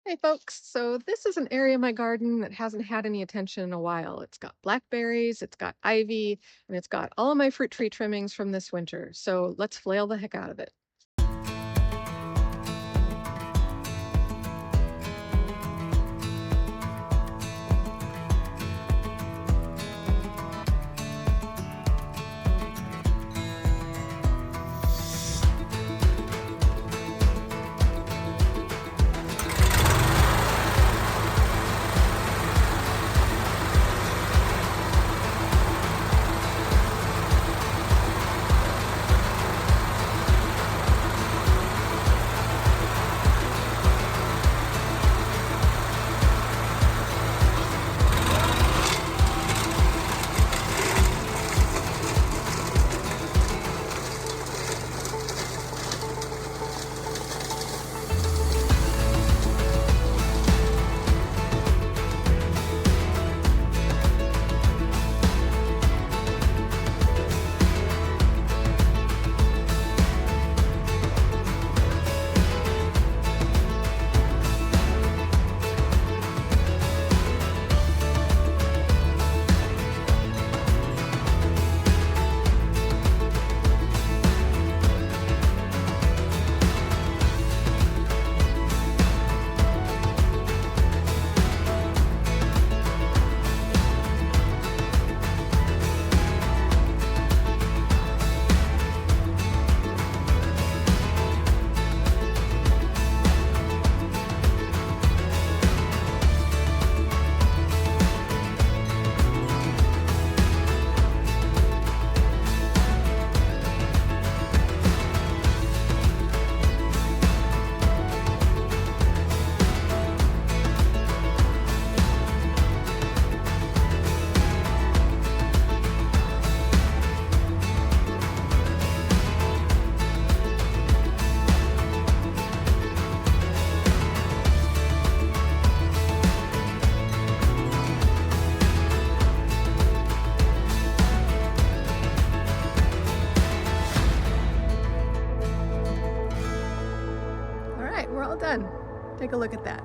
Hey folks, so this is an area of my garden that hasn't had any attention in a while. It's got blackberries, it's got ivy, and it's got all of my fruit tree trimmings from this winter. So let's flail the heck out of it. All right, we're all done. Take a look at that.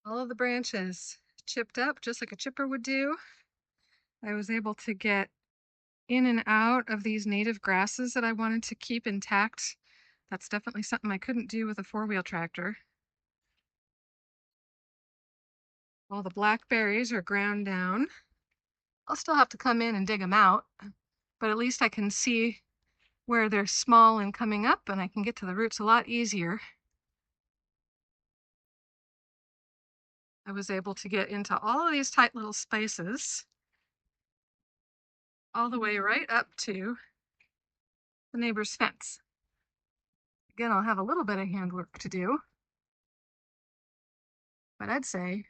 All of the branches chipped up just like a chipper would do. I was able to get in and out of these native grasses that I wanted to keep intact. That's definitely something I couldn't do with a four-wheel tractor. All the blackberries are ground down. I'll still have to come in and dig them out, but at least I can see where they're small and coming up, and I can get to the roots a lot easier. I was able to get into all of these tight little spaces, all the way right up to the neighbor's fence. Again, I'll have a little bit of handwork to do, but I'd say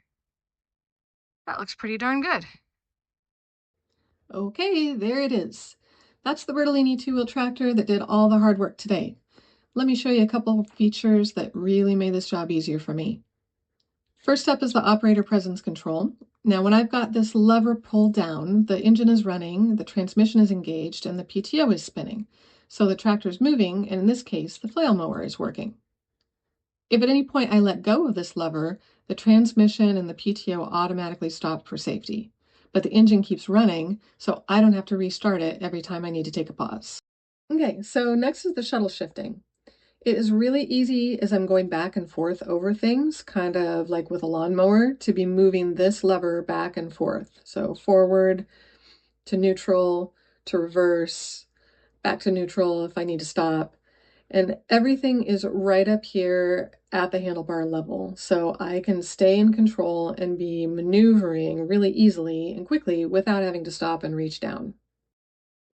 that looks pretty darn good. Okay, there it is. That's the Bertolini two-wheel tractor that did all the hard work today. Let me show you a couple of features that really made this job easier for me. First up is the operator presence control. Now, when I've got this lever pulled down, the engine is running, the transmission is engaged, and the PTO is spinning. So the tractor is moving, and in this case, the flail mower is working. If at any point I let go of this lever, the transmission and the PTO automatically stop for safety. But the engine keeps running, so I don't have to restart it every time I need to take a pause. Okay, so next is the shuttle shifting. It is really easy as I'm going back and forth over things, kind of like with a lawnmower, to be moving this lever back and forth. So forward to neutral, to reverse, back to neutral if I need to stop. And everything is right up here at the handlebar level. So I can stay in control and be maneuvering really easily and quickly without having to stop and reach down.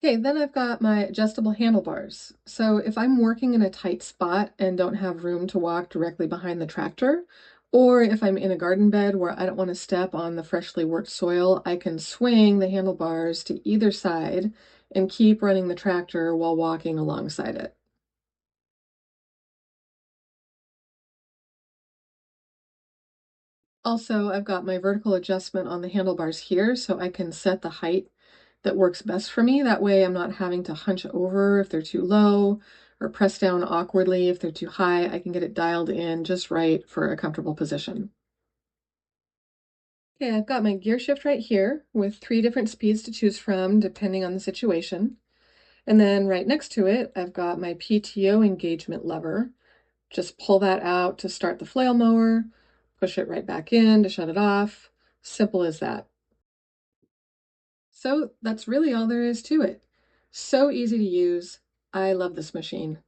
Okay, then I've got my adjustable handlebars. So if I'm working in a tight spot and don't have room to walk directly behind the tractor, or if I'm in a garden bed where I don't want to step on the freshly worked soil, I can swing the handlebars to either side and keep running the tractor while walking alongside it. Also, I've got my vertical adjustment on the handlebars here, so I can set the height that works best for me. That way I'm not having to hunch over if they're too low or press down awkwardly if they're too high. I can get it dialed in just right for a comfortable position. Okay, I've got my gear shift right here with 3 different speeds to choose from depending on the situation. And then right next to it, I've got my PTO engagement lever. Just pull that out to start the flail mower, push it right back in to shut it off. Simple as that. So that's really all there is to it. So easy to use. I love this machine.